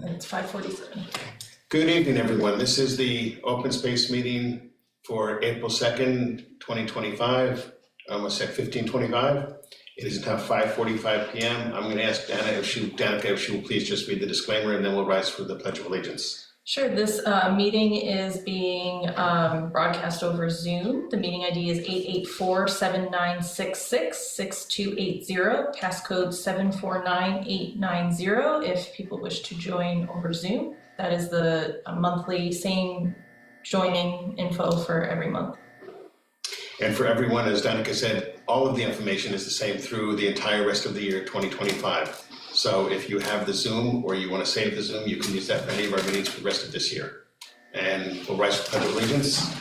And it's 5:47. Good evening, everyone. This is the open space meeting for April 2nd, 2025. I almost said 15:25. It is now 5:45 p.m. I'm going to ask Danica if she will please just read the disclaimer, and then we'll rise for the Pledge of Allegiance. Sure, this meeting is being broadcast over Zoom. The meeting ID is 884-7966-6280, passcode 749890 if people wish to join over Zoom. That is the monthly same joining info for every month. And for everyone, as Danica said, all of the information is the same through the entire rest of the year 2025. So if you have the Zoom or you want to save the Zoom, you can use that for any of our meetings for the rest of this year. And we'll rise for Pledge of Allegiance.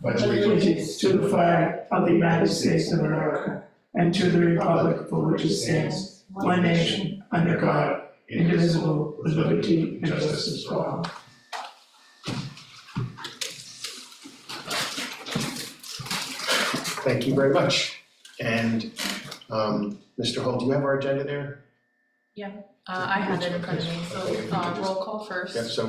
Pledge allegiance to the flag of the United States of America and to the republic for which it stands, one nation, under God, indivisible, with liberty and justice for all. Thank you very much. And Mr. Hull, do you have our agenda there? I have it in front of me, so roll call first. Yep, so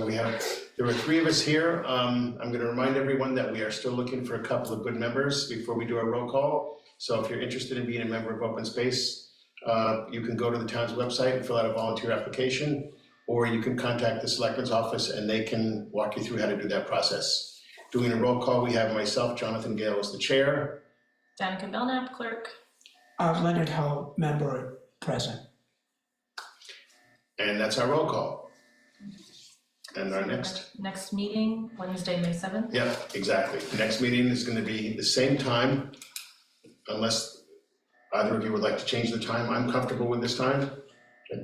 there were three of us here. I'm going to remind everyone that we are still looking for a couple of good members before we do our roll call. So if you're interested in being a member of Open Space, you can go to the town's website and fill out a volunteer application, or you can contact the Selectman's office and they can walk you through how to do that process. Doing a roll call, we have myself, Jonathan Gale, as the chair. Danica Belknap, clerk. Leonard Hull, member present. And that's our roll call. And our Next meeting, Wednesday, May 7th. Yep, exactly. The next meeting is going to be the same time, unless either of you would like to change the time. I'm comfortable with this time,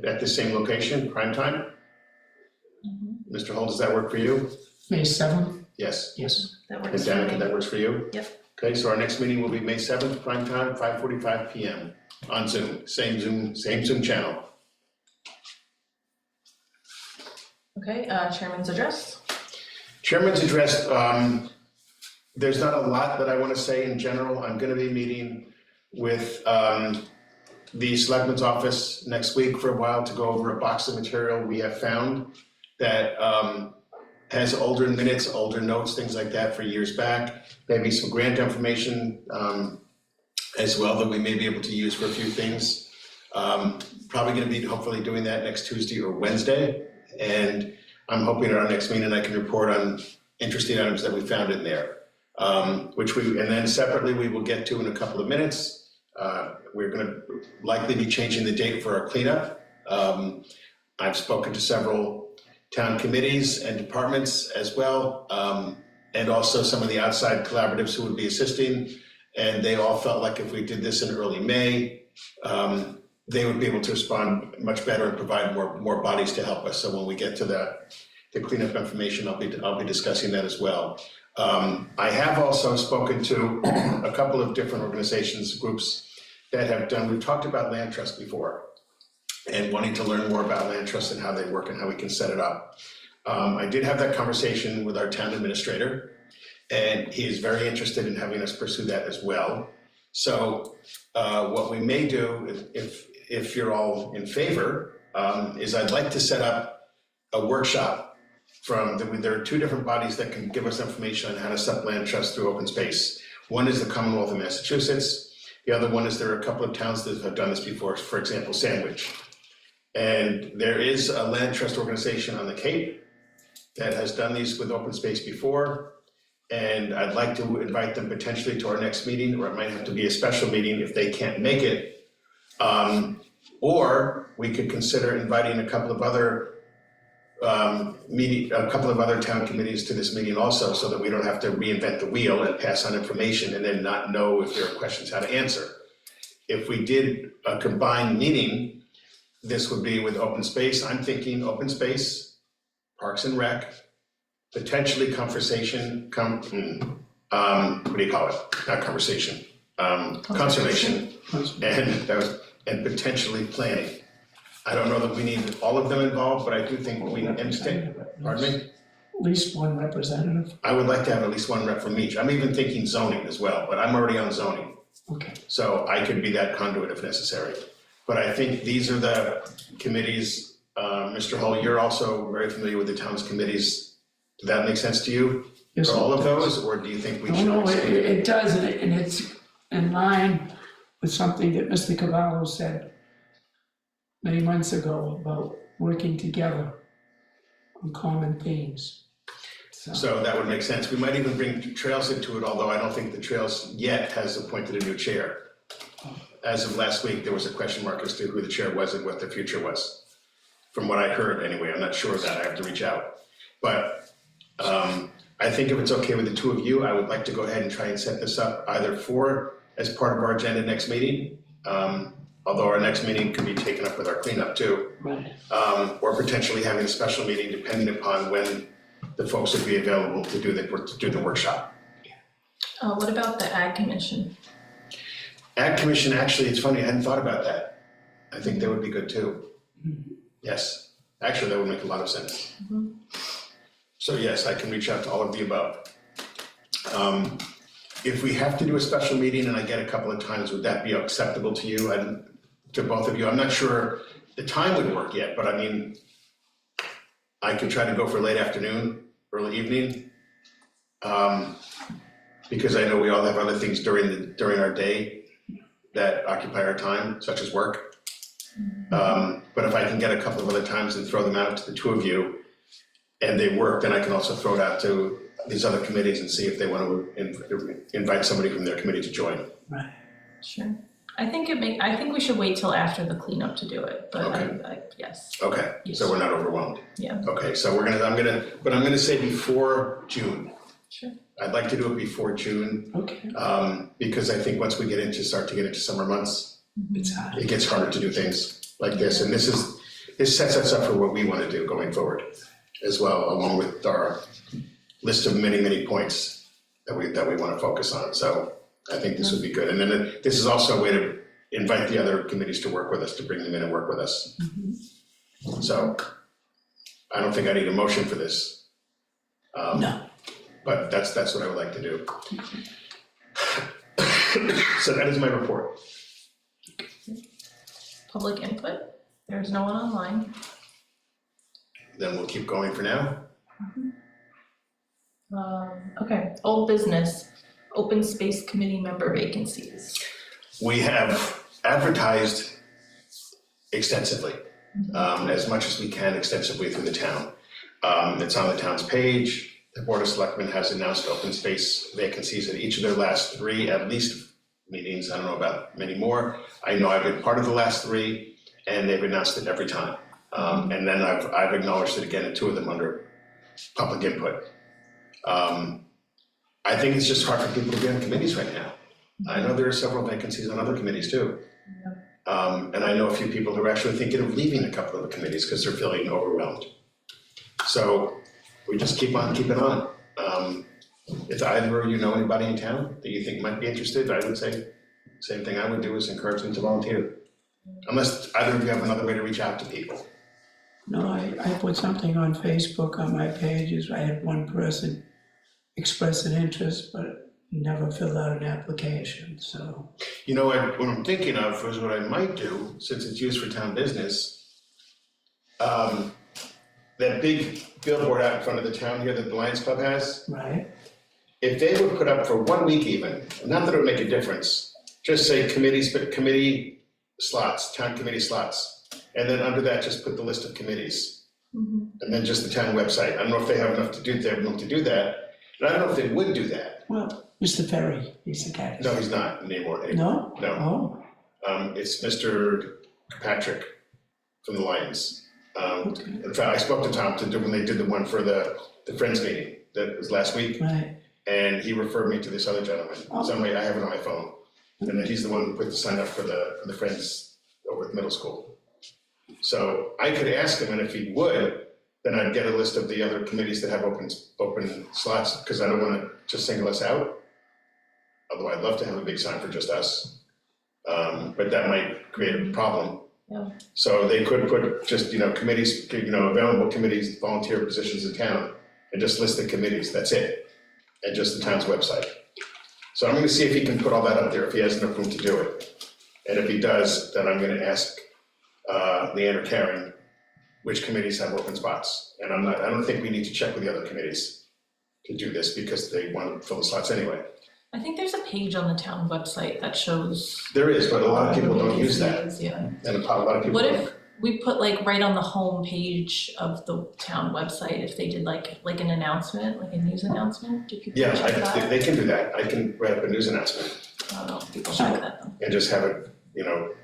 at the same location, prime time. Mr. Hull, does that work for you? May 7th? Yes. Yes. That And works for Danica, me. that works for you? Yep. Okay, so our next meeting will be May 7th, prime time, 5:45 p.m. on Zoom, same Zoom channel. Okay, chairman's address. Chairman's address, there's not a lot that I want to say in general. I'm going to be meeting with the Selectman's office next week for a while to go over a box of material we have found that has older minutes, older notes, things like that for years back. Maybe some grant information as well that we may be able to use for a few things. Probably going to be hopefully doing that next Tuesday or Wednesday. And I'm hoping at our next meeting I can report on interesting items that we found in there. And then separately we will get to in a couple of minutes. We're going to likely be changing the date for our cleanup. I've spoken to several town committees and departments as well, and also some of the outside collaboratives who would be assisting. And they all felt like if we did this in early May, they would be able to respond much better and provide more bodies to help us. So when we get to the cleanup information, I'll be discussing that as well. I have also spoken to a couple of different organizations, groups that have we've talked about land trust before and wanting to learn more about land trust and how they work and how we can set it up. I did have that conversation with our town administrator, and he is very interested in having us pursue that as well. So what we may do, if you're all in favor, is I'd like to set up a workshop there are two different bodies that can give us information on how to set up land trust through open space. One is the Commonwealth of Massachusetts. The other one is there are a couple of towns that have done this before, for example, Sandwich. And there is a land trust organization on the Cape that has done these with open space before. And I'd like to invite them potentially to our next meeting, or it might have to be a special meeting if they can't make it. Or we could consider inviting a couple of other town committees to this meeting also, so that we don't have to reinvent the wheel and pass on information and then not know if there are questions how to answer. If we did a combined meeting, this would be with open space. I'm thinking open space, Parks and Rec, potentially conversation, what do you call it? Not conversation, conservation, and potentially planning. I don't know that we need all of them involved, but I do think we understand. Pardon me? At least one representative. I would like to have at least one rep from each. I'm even thinking zoning as well, but I'm already on zoning. Okay. So I could be that conduit if necessary. But I think these are the committees, Mr. Hull, you're also very familiar with the town's committees. Does that make sense to you? Yes, For all of those, or do you think we should? No, it, exclude it? it does, and it's in line with something that Mr. Cavallo said many months ago about working together on common themes. So that would make sense. We might even bring Trails into it, although I don't think the Trails yet has appointed a new chair. As of last week, there was a question mark as to who the chair was and what the future was. From what I heard anyway, I'm not sure of that, I have to reach out. But I think if it's okay with the two of you, I would like to go ahead and try and set this up either as part of our agenda next meeting, although our next meeting could be taken up with our cleanup too. Right. Or potentially having a special meeting depending upon when the folks would be available to do the workshop. What about the Ag Commission? Ag Commission, actually, it's funny, I hadn't thought about that. I think that would be good too. Yes, actually, that would make a lot of sense. So yes, I can reach out to all of the above. If we have to do a special meeting and I get a couple of times, would that be acceptable to you and to both of you? I'm not sure the time would work yet, but I mean, I could try to go for late afternoon, early evening. Because I know we all have other things during our day that occupy our time, such as work. But if I can get a couple of other times and throw them out to the two of you and they work, then I can also throw it out to these other committees and see if they want to invite somebody from their committee to join. Right. Sure. I think we should wait till after the cleanup to do it, but Okay. yes. Okay, so we're not overwhelmed. Yeah. Okay, so I'm gonna say before June. Sure. I'd like to do it before June, Okay, because I think once we start to get into summer months, it's hard. it gets harder to do things like this, and this sets us up for what we want to do going forward as well, along with our list of many, many points that we want to focus on. So I think this would be good. And then this is also a way to invite the other committees to work with us, to bring them in and work with us. So I don't think I need a motion for this. No. But that's what I would like to do. So that is my report. Public input? There's no one online. Then we'll keep going for now. Okay, old business, open space committee member vacancies. We have advertised extensively, as much as we can extensively through the town. It's on the town's page. The Board of Selectmen has announced open space vacancies at each of their last three, at least, meetings. I don't know about many more. I know I've been part of the last three, and they've announced it every time. And then I've acknowledged it again in two of them under public input. I think it's just hard for people to be on committees right now. I know there are several vacancies on other committees too. And I know a few people who are actually thinking of leaving a couple of the committees because they're feeling overwhelmed. So we just keep on keeping on. If either of you know anybody in town that you think might be interested, I would say, same thing I would do is encourage them to volunteer. Unless either of you have another way to reach out to people. No, I put something on Facebook on my pages. I had one person express an interest, but never filled out an application, so. You know, what I'm thinking of is what I might do, since it's used for town business. That big billboard out in front of the town here that the Lions Club has, Right, if they would put up for 1 week even, not that it would make a difference, just say committee slots, town committee slots. And then under that, just put the list of committees. And then just the town website. I don't know if they have enough to do that. And I don't know if they would do that. well, Mr. Ferry, he's the guy. No, he's not anymore. No? No. Oh, It's Mr. Patrick from the Lions. okay, In fact, I spoke to Tom when they did the one for the Friends meeting that was last week, right, and he referred me to this other gentleman. Somebody, I have it on my phone. And then he's the one who put the sign up for the Friends over at the middle school. So I could ask him, and if he would, then I'd get a list of the other committees that have open slots, because I don't want to just single us out. Although I'd love to have a big sign for just us. But that might create a problem. Yeah. So they could put just, committees, available committees, volunteer positions in town, and just list the committees, that's it. And just the town's website. So I'm gonna see if he can put all that up there, if he has enough room to do it. And if he does, then I'm gonna ask Leanne or Karen which committees have open spots. And I don't think we need to check with the other committees to do this because they want to fill the slots anyway. I think there's a page on the town website that shows. There is, but a lot of people don't use that, Yeah. and a lot of people What don't. if we put like right on the home page of the town website, if they did like an announcement, like a news announcement, do people Yeah, check that? they can do that. I can write up a news announcement I don't know if people check that though. and just have it,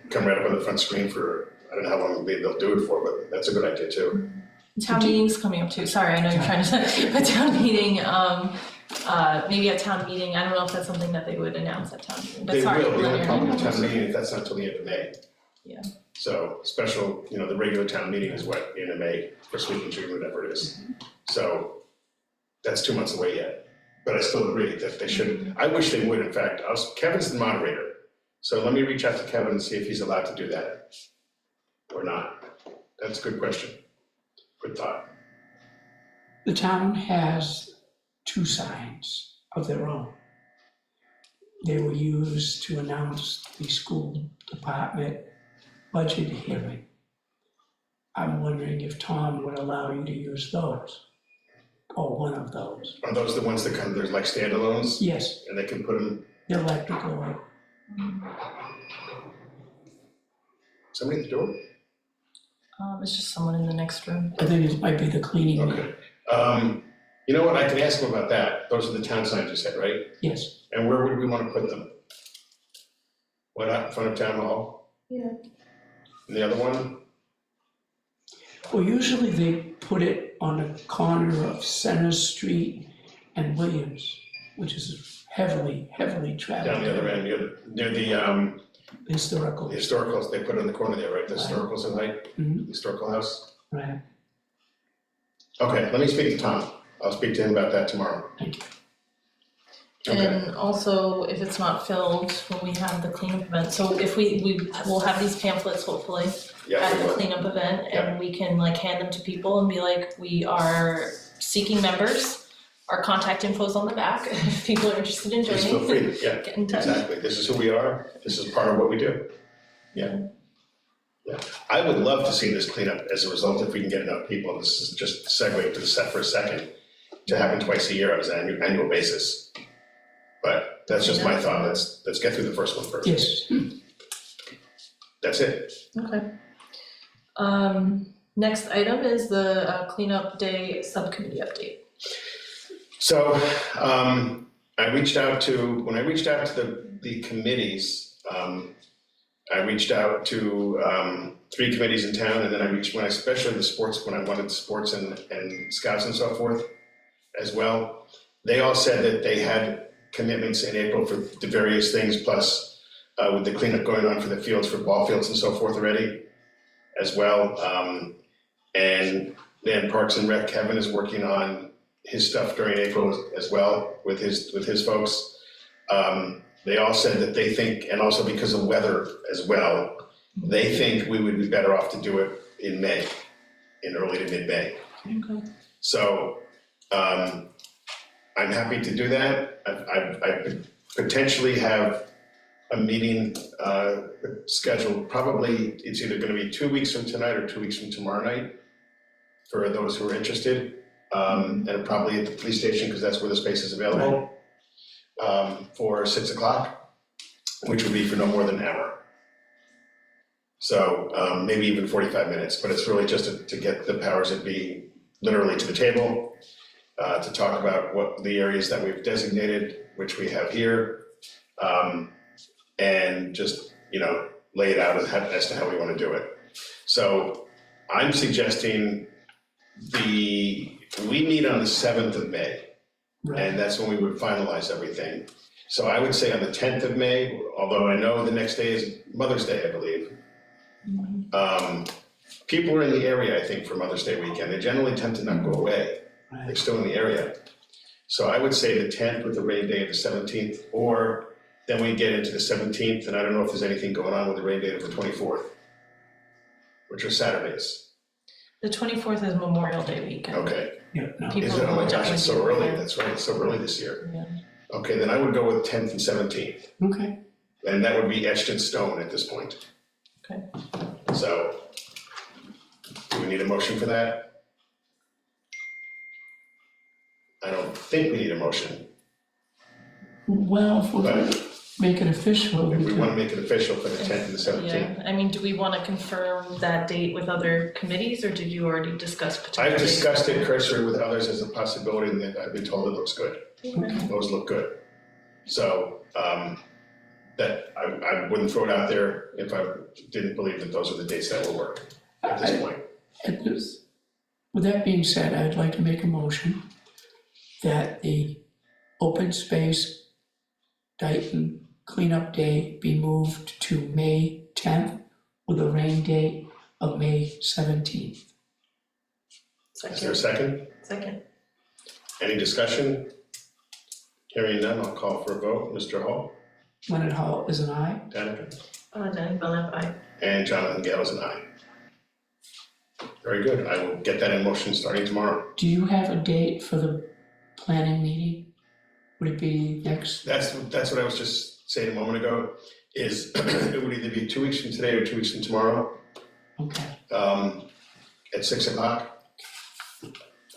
come right up on the front screen for, I don't know how long they'll do it for, but that's a good idea too. Town meeting's coming up too, sorry, I know you're trying to say, but town meeting, maybe at town meeting, I don't know if that's something that they would announce at town meeting, but They sorry. will, the only Leonard. problem with town meeting is that's not until the end of May. Yeah. So special, the regular town meeting is what, end of May, first week in June, whatever it is. So that's 2 months away yet, but I still agree that they should, I wish they would, in fact, Kevin's the moderator. So let me reach out to Kevin and see if he's allowed to do that or not. That's a good question, good thought. The town has 2 signs of their own. They were used to announce the school department budget hearing. I'm wondering if Tom would allow you to use those, or one of those. Are those the ones that come, there's like standalones Yes, and they can put them, the electrical, somebody at the door? It's just someone in the next room. I think it might be the cleaning. Okay. You know what, I can ask him about that. Those are the town signs you said, right? Yes, And where would we want to put them? One out in front of town hall? Yeah. And the other one? well, usually they put it on the corner of Center Street and Williams, which is heavily traveled. Down the other end, near the Historical, historicals, they put it in the corner there, right? The historicals in Height, Mhm. historical house? right, Okay, let me speak to Tom. I'll speak to him about that tomorrow. thank you. Okay, And also, if it's not filled, when we have the cleanup event, so if we will have these pamphlets hopefully yeah, at we the will. cleanup event, and we can like hand them to people and be like, we are seeking members. Our contact info's on the back, if people are interested in Just feel free, joining, to- yeah, get in touch. exactly. This is who we are. This is part of what we do. Yeah. Yeah, I would love to see this cleanup as a result if we can get enough people. This is just segue to the set for a second, to happen twice a year on an annual basis. But that's just my thought. Let's get through the first one first. Yes, That's it. Okay. Next item is the cleanup day subcommittee update. So, when I reached out to the committees, I reached out to 3 committees in town, and then especially the sports, when I wanted sports and scouts and so forth as well. They all said that they had commitments in April for the various things, plus with the cleanup going on for the fields, for ball fields and so forth already as well. And then Parks and Rec, Kevin is working on his stuff during April as well with his folks. They all said that they think, and also because of weather as well, they think we would be better off to do it in May, in early to mid-May. Okay. So, I'm happy to do that. I could potentially have a meeting, scheduled, probably, it's either gonna be 2 weeks from tonight or 2 weeks from tomorrow night, for those who are interested, and probably at the police station, because that's where the space is available, for 6 o'clock, which would be for no more than an hour. So, maybe even 45 minutes, but it's really just to get the powers that be literally to the table, to talk about what the areas that we've designated, which we have here, and just, lay it out as to how we want to do it. So I'm suggesting we meet on the 7th of May, right, and that's when we would finalize everything. So I would say on the 10th of May, although I know the next day is Mother's Day, I believe. People are in the area, I think, for Mother's Day weekend. They generally tend to not go away. They're right, still in the area. So I would say the 10th with the rain day of the 17th, or then we get into the 17th, and I don't know if there's anything going on with the rain date of the 24th, which are Saturdays. The 24th is Memorial Day weekend. Okay, yeah, no, People is it, oh my will gosh, it's so definitely be early, there. that's right, it's so early this year. Yeah. Okay, then I would go with 10th and 17th. okay, And that would be etched in stone at this point. Okay. So, do we need a motion for that? I don't think we need a motion. Well, if we're gonna make it official, If we we can. want to make it official for the 10th and the 17th. Yeah, I mean, do we want to confirm that date with other committees, or did you already discuss potential I've dates? discussed it cursory with others as a possibility, and that I've been told it looks good. Okay. Those look good. So, that, I wouldn't throw it out there if I didn't believe that those are the dates that will work at this point. With that being said, I'd like to make a motion that the open space Dayton cleanup day be moved to May 10th with a rain date of May 17th. Is there a second? Second. Any discussion? Hearing none, I'll call for a vote. Mr. Hall, Leonard Hall is an aye. Danica, Danny Belknap, aye. and Jonathan Gale is an aye. Very good. I will get that in motion starting tomorrow. Do you have a date for the planning meeting? Would it be next? That's what I was just saying a moment ago, is it would either be 2 weeks from today or 2 weeks from tomorrow, Okay, at 6 o'clock.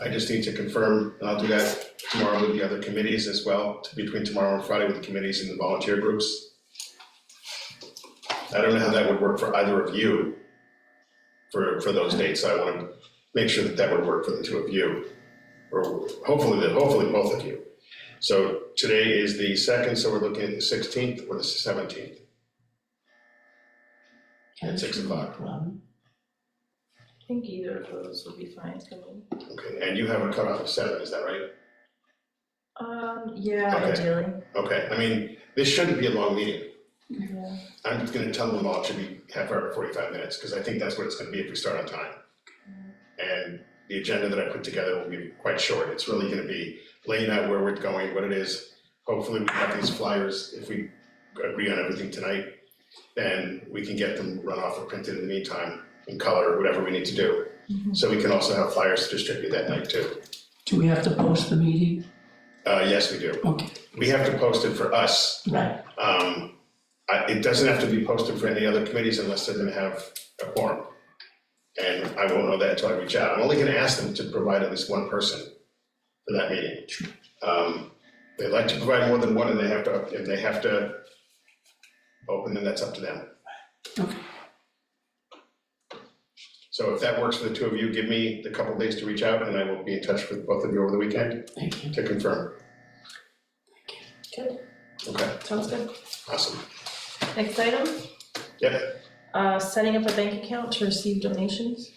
I just need to confirm, and I'll do that tomorrow with the other committees as well, between tomorrow and Friday with the committees and the volunteer groups. I don't know how that would work for either of you for those dates, so I want to make sure that that would work for the two of you, or hopefully both of you. So today is the 2nd, so we're looking at the 16th or the 17th. yeah, At 6 that shouldn't be a o'clock. problem. I think either of those would be fine for me. Okay, and you have a cutoff of 7, is that right? Yeah, Okay. ideally, Okay, I mean, this shouldn't be a long meeting. yeah. I'm just gonna tell them all it should be half hour to 45 minutes, because I think that's what it's gonna be if we start on time. And the agenda that I put together will be quite short. It's really gonna be laying out where we're going, what it is. Hopefully we have these flyers, if we agree on everything tonight, then we can get them run off or printed in the meantime, in color, or whatever we need to do. Mhm. So we can also have flyers to distribute that night too. Do we have to post the meeting? Yes, we do. Okay, We have to post it for us. right, It doesn't have to be posted for any other committees unless they're gonna have a quorum. And I won't know that until I reach out. I'm only gonna ask them to provide at least one person for that meeting. They'd like to provide more than one, and if they have to open, then that's up to them. okay. So if that works for the two of you, give me the couple days to reach out, and I will be in touch with both of you over the weekend Thank you. to confirm. Good, Okay, sounds good. awesome. Next item, Yep. setting up a bank account to receive donations.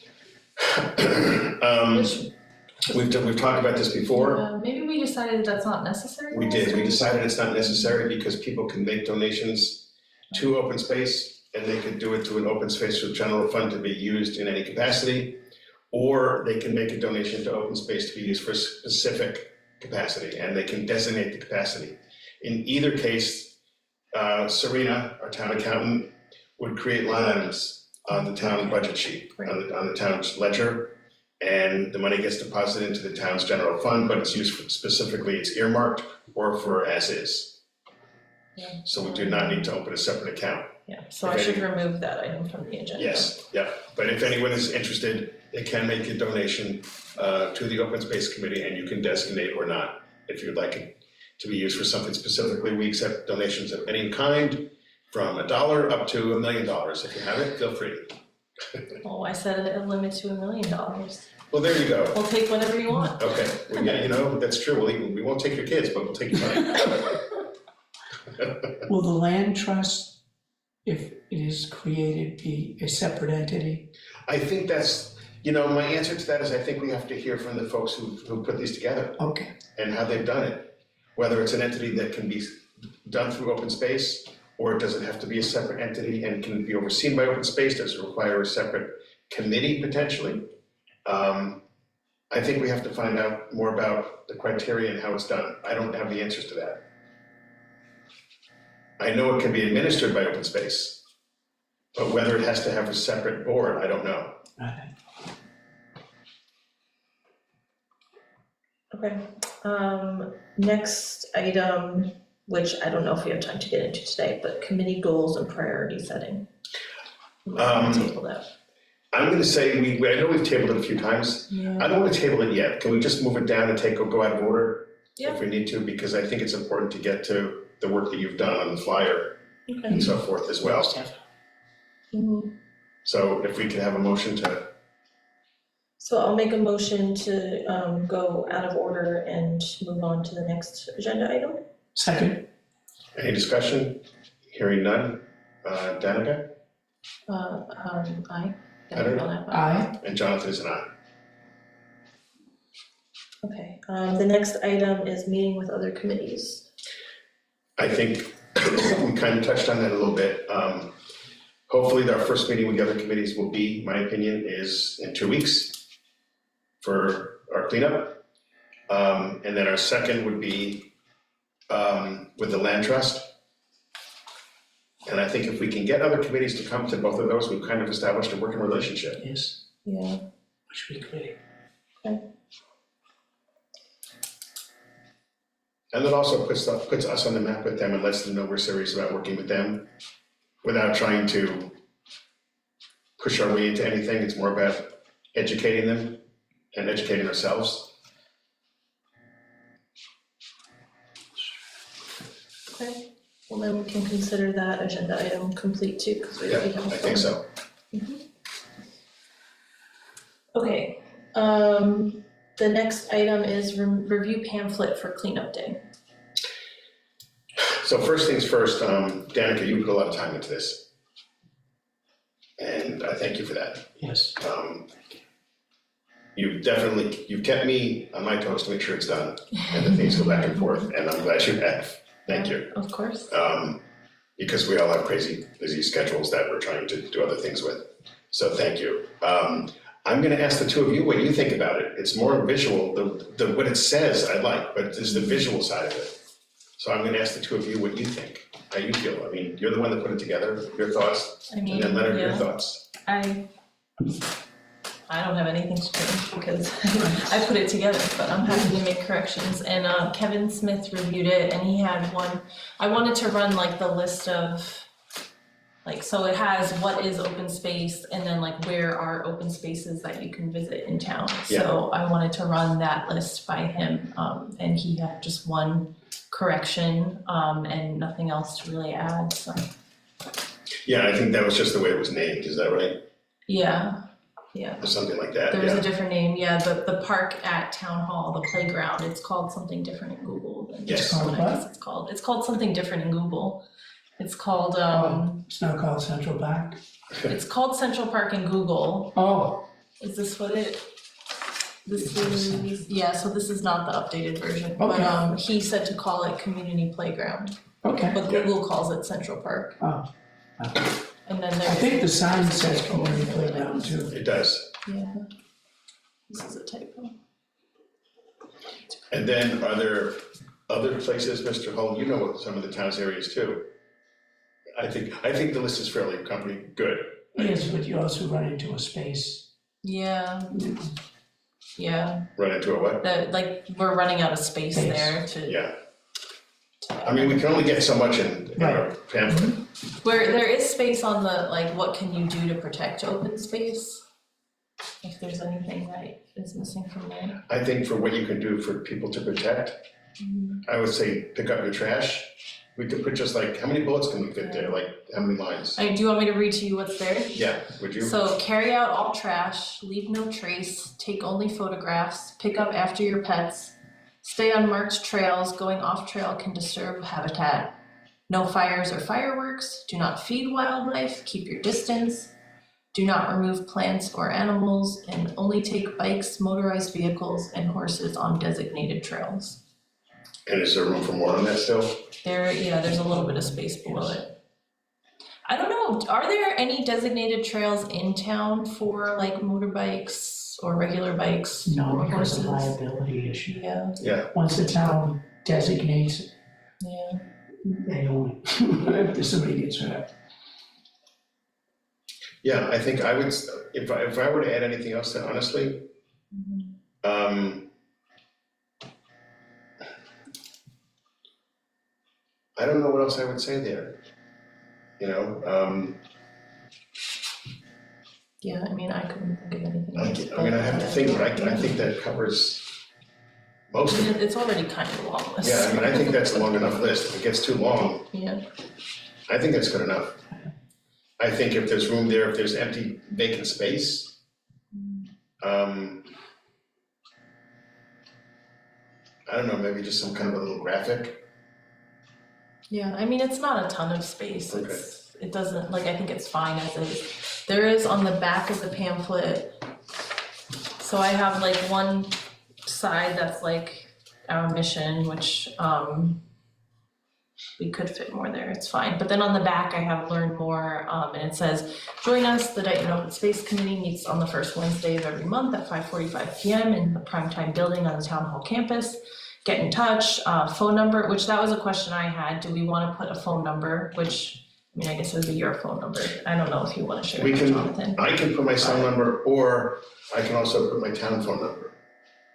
Which, We've talked about this before. maybe we decided that's not necessary. We did, we decided it's not necessary because people can make donations to open space, and they could do it to an open space or general fund to be used in any capacity, or they can make a donation to open space to be used for a specific capacity, and they can designate the capacity. In either case, Serena, our town accountant, would create line items on the town budget sheet, on the town's ledger, and the money gets deposited into the town's general fund, but it's used for specifically, it's earmarked or for as is. Yeah. So we do not need to open a separate account. Yeah, so I should remove that item from the agenda. Yes, yeah, but if anyone is interested, they can make a donation to the Open Space Committee, and you can designate or not, if you'd like it to be used for something specifically. We accept donations of any kind, from $1 up to $1 million. If you have it, feel free. Oh, I set a limit to $1 million. Well, there you go. We'll take whatever you want. Okay, well, yeah, that's true. We won't take your kids, but we'll take your money. Will the land trust, if it is created, be a separate entity? I think that's, my answer to that is I think we have to hear from the folks who put these together Okay, and how they've done it. Whether it's an entity that can be done through open space, or does it have to be a separate entity and can be overseen by open space? Does it require a separate committee potentially? I think we have to find out more about the criteria and how it's done. I don't have the answers to that. I know it can be administered by open space, but whether it has to have a separate board, I don't know. right. Okay, next item which I don't know if we have time to get into today, but committee goals and priority setting. We might table that. I'm gonna say, I know we've tabled it a few times. I don't wanna table it yet. Can we just move it down and go out of order? Yeah. If we need to, because I think it's important to get to the work that you've done on the flyer Okay. and so forth as well. Mhm. So if we could have a motion to, So I'll make a motion to go out of order and move on to the next agenda item. Second, any discussion? Hearing none. Danica Aye. Better? aye. and Jonathan is an aye. Okay, the next item is meeting with other committees. I think we kind of touched on that a little bit. Hopefully our first meeting with the other committees will be, my opinion, is in 2 weeks for our cleanup. And then our second would be with the land trust. And I think if we can get other committees to come to both of those, we've kind of established a working relationship. Yes, Yeah. which we committee. And it also puts us on the map with them and lets them know we're serious about working with them without trying to push our way into anything. It's more about educating them and educating ourselves. Okay, well then we can consider that agenda item complete too, because we Yeah, already have a I think so. Okay, the next item is review pamphlet for cleanup day. So first things first, Danica, you put a lot of time into this. And I thank you for that. Yes, You've kept me on my toes to make sure it's done and that things go back and forth, and I'm glad you have. Thank you. Of course. Because we all have crazy, busy schedules that we're trying to do other things with. So thank you. I'm gonna ask the two of you what you think about it. It's more visual, what it says I like, but it's the visual side of it. So I'm gonna ask the two of you what you think, how you feel. I mean, you're the one that put it together, your thoughts, I mean, and then Leonard, your yeah. thoughts. I don't have anything to change because I put it together, but I'm happy to make corrections. And Kevin Smith reviewed it and he had one, I wanted to run like the list of, like, so it has what is open space and then like where are open spaces that you can visit in town. So I wanted to run that list by him, and he had just one correction, and nothing else to really add, so. Yeah, I think that was just the way it was named, is that right? Yeah, Or something like that, there's yeah. a different name, yeah, the park at Town Hall, the playground, it's called something different in Google than Yes. what I guess it's called something different in Google. It's called, it's not called Central Park. it's called Central Park in Google, Oh, is this what this is, yeah, so this is not the updated version, Okay. but he said to call it Community Playground, okay. but Google calls it Central Park, Oh, and then I there's. think the sign says community playground too. It does. Yeah, this is a typo. And then are there other places, Mr. Hull, you know some of the town's areas too? I think the list is fairly good. Yes, but you also run into a space. Yeah, yeah, Run into a what? like, we're running out of space Space. there to. Yeah, I mean, we can only get so much in our pamphlet. Where there is space on the, like, what can you do to protect open space? If there's anything that is missing from there. I think for what you can do for people to protect, I would say pick up your trash. We could put just like, how many bullets can we fit there? Like, how many lines? Do you want me to read to you what's there? Yeah, would you? So carry out all trash, leave no trace, take only photographs, pick up after your pets, stay on marked trails, going off trail can disturb habitat. No fires or fireworks, do not feed wildlife, keep your distance, do not remove plants or animals, and only take bikes, motorized vehicles, and horses on designated trails. And is there room for more on that still? There's a little bit of space below it. I don't know, are there any designated trails in town for like motorbikes or regular bikes No, or because of horses? liability issue. Yeah, Yeah, Once the town designates, yeah. they own it. If somebody gets hurt. yeah, I think I would, if I were to add anything else, then honestly, else I would say there. You know, Yeah, I mean, I couldn't think of anything else. I mean, I have to think, I think that covers most of it. It's already kind of a long list. Yeah, I mean, I think that's a long enough list. If it gets too long, Yeah, I think that's good enough. I think if there's room there, if there's empty vacant space, I don't know, maybe just some kind of a little graphic. yeah, I mean, it's not a ton of space, it doesn't, like, I think it's fine as is. There is on the back of the pamphlet, so I have like one side that's like our mission, which, we could fit more there, it's fine, but then on the back I have learn more, and it says, join us, the Dayton Open Space Committee meets on the first Wednesday of every month at 5:45 PM in the Primetime Building on the Town Hall campus. Get in touch, phone number, which that was a question I had, do we wanna put a phone number, which, I mean, I guess it would be your phone number, I don't know if you wanna share We it with can- Jonathan. I can put my cell number, or I can also put my town phone number.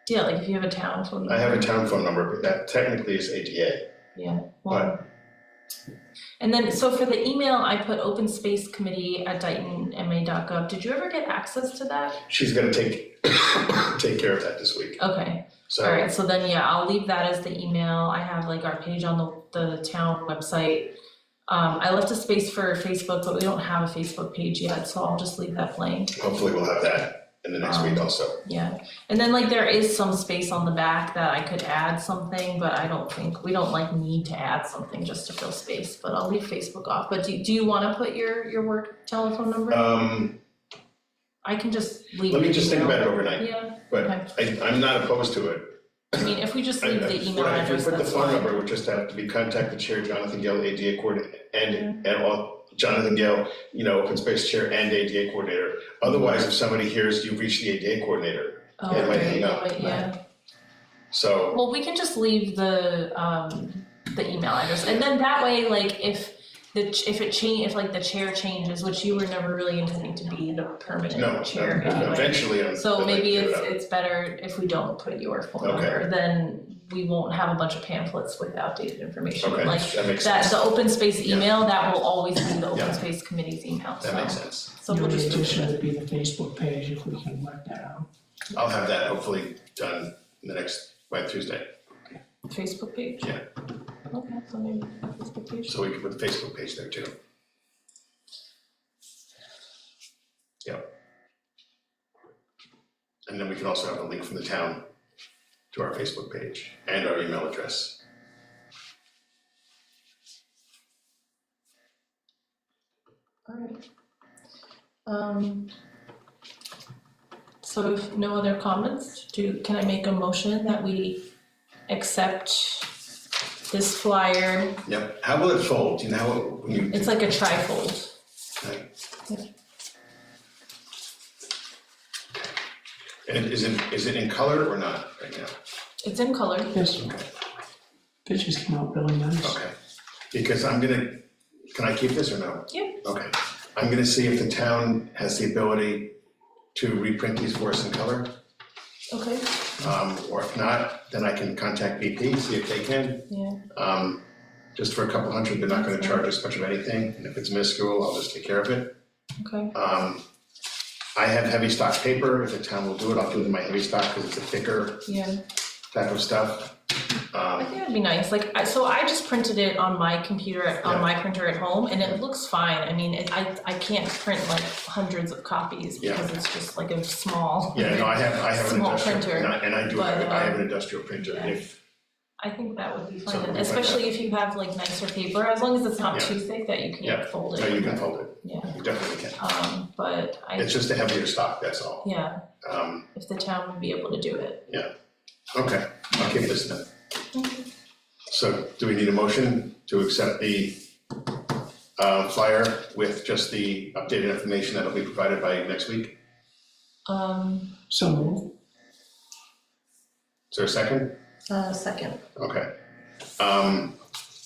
Yeah, like if you have a town phone number. I have a town phone number, but that technically is ADA. Yeah, well. And then, so for the email, I put openspace.committee@daytonma.gov, did you ever get access to that? She's gonna take care of that this week, Okay, so. alright, so then, yeah, I'll leave that as the email, I have like our page on the town website. I left a space for Facebook, but we don't have a Facebook page yet, so I'll just leave that blank. Hopefully we'll have that in the next week also. Yeah, and then like there is some space on the back that I could add something, but I don't think, we don't like need to add something just to fill space, but I'll leave Facebook off, but do you wanna put your work telephone number? I can just leave Let me the just think email. about it overnight, Yeah, but I'm not opposed to it. I mean, if we just leave the email Right, address, if we put the that's phone fine. number, it would just have to be contact the chair, Jonathan Gale, ADA coordinator, and all, Jonathan Gale, you know, open space chair and ADA coordinator. Otherwise, if somebody hears you've reached the ADA coordinator, Oh, it might okay, hang up. yeah, So, well, we can just leave the email address, and then that way, like, if like the chair changes, which you were never really intending to be the permanent no, chair anyway. eventually I'm. So I'd like maybe to give it up. it's better if we don't put your phone Okay. number, then we won't have a bunch of pamphlets with outdated information. Okay, Like that makes that, sense, the open space Yeah. email, that will always be the open Yeah. space committee's email, that makes sense. so The we'll only just do addition it. would be the Facebook page if we can work that out. I'll have that hopefully done in the next, by Tuesday, Facebook page? Yeah. Okay, so maybe Facebook page. so we can put the Facebook page there too. Yep. And then we can also have a link from the town to our Facebook page and our email address. Alright. So if no other comments, can I make a motion that we accept this flyer? Yep, how will it fold, do you know how, when you? It's like a trifold. Right. Yeah. And is it in color or not right now? It's in color. Yes, pictures came out really nice. Okay, because can I keep this or no? Yeah. Okay, I'm gonna see if the town has the ability to reprint these for us in color. Okay, Or if not, then I can contact BP, see if they can. yeah, Just for a couple hundred, they're not gonna That's charge us much of anything, and if it's minuscule, I'll just take care of it. okay, I have heavy stock paper, if the town will do it, I'll do it in my heavy stock, because it's a thicker yeah. type of stuff. I think it'd be nice, like, so I just printed it on my computer, on Yeah. my printer at home, and it looks fine. I mean, I can't print like hundreds of copies Yeah. because it's just like a small. Yeah, no, I have an Small industrial, printer, and I do, but, I have an industrial printer, yeah. if, I think that would be So fine, and we'll put especially if you have like nicer paper, as long as it's not Yeah. too thick that you Yeah. can't fold it. no, you can fold it, Yeah, you definitely can. but It's just a heavier stock, that's all. yeah, Um, if the town would be able to do it. okay, I'll keep this then. So do we need a motion to accept the flyer with just the updated information that'll be provided by next week? So moved. Is there a second? Second. Okay.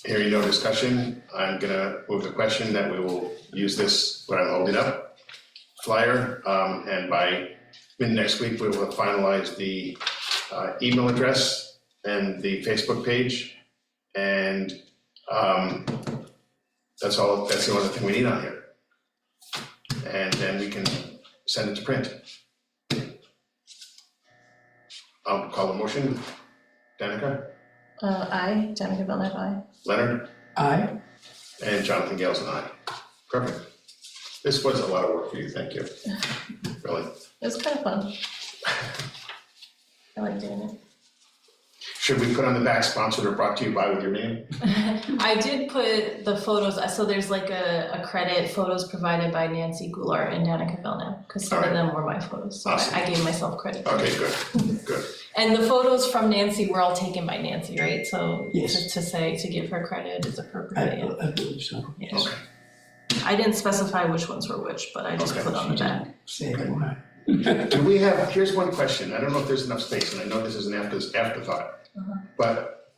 Hearing no discussion, I'm gonna move the question that we will use this, what I'm holding up, flyer, and by mid next week, we will finalize the email address and the Facebook page. And That's all, that's the only thing we need on here. And then we can send it to print. I'll call a motion. Danica, Aye, Danica Belknap, aye. Leonard, Aye. and Jonathan Gales and I. Perfect. This was a lot of work for you, thank you. Really. It was kind of fun. I like doing it. Should we put on the back sponsored or brought to you by with your name? I did put the photos, so there's like a credit, photos provided by Nancy Goulart and Danica Belknap, because some of Alright. them were my photos, so Awesome. I gave myself credit. Okay, good, good. And the photos from Nancy were all taken by Nancy, right? So Yes. to give her credit is appropriate, yeah. I believe so. Yes. Okay. I didn't specify which ones were which, but I just Okay. put on the back. Say that word. Do we have, here's one question, I don't know if there's enough space, and I know this is an afterthought, but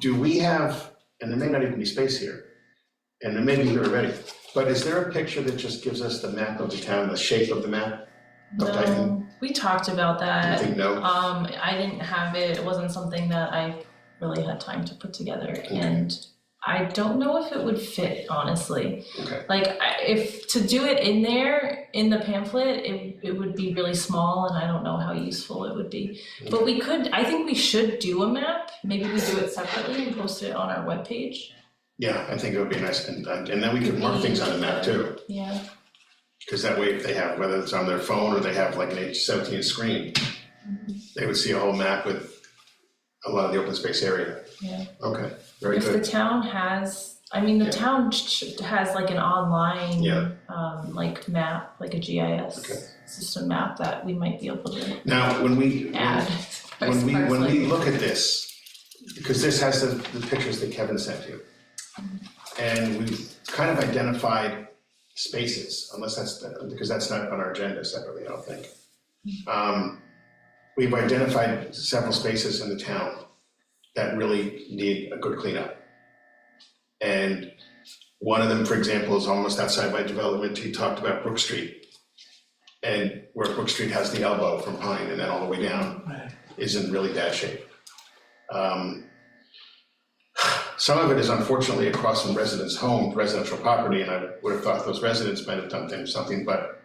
do we have, and there may not even be space here, and there may be here already, but is there a picture that just gives us the map of the town, the shape of the map? of Dayton? No, we talked about I that. think no, I didn't have it, it wasn't something that I really had time to put together, and I don't know if it would fit, honestly. okay, Like, if, to do it in there, in the pamphlet, it would be really small, and I don't know how useful it would be. But we could, I think we should do a map, maybe we do it separately and post it on our webpage. yeah, I think it would be nice, and then we could mark things on the map too. Yeah, Because that way, if they have, whether it's on their phone or they have like an H17 screen, they would see a whole map with a lot of the open space area. yeah. Okay, very If the good. town has, I mean, the Yeah. town has like an online, Yeah. like map, like a GIS Okay. system map that we might be able to Now, when we, add. when we, as when like- we look at this, because this has the pictures that Kevin sent you. And we've kind of identified spaces, unless that's, because that's not on our agenda separately, I don't think. We've identified several spaces in the town that really need a good cleanup. And one of them, for example, is almost outside my development. He talked about Brook Street. And where Brook Street has the elbow from Pine and then all the way down Right. is in really bad shape. Some of it is unfortunately across from residents' home, residential property, and I would have thought those residents might have done something, but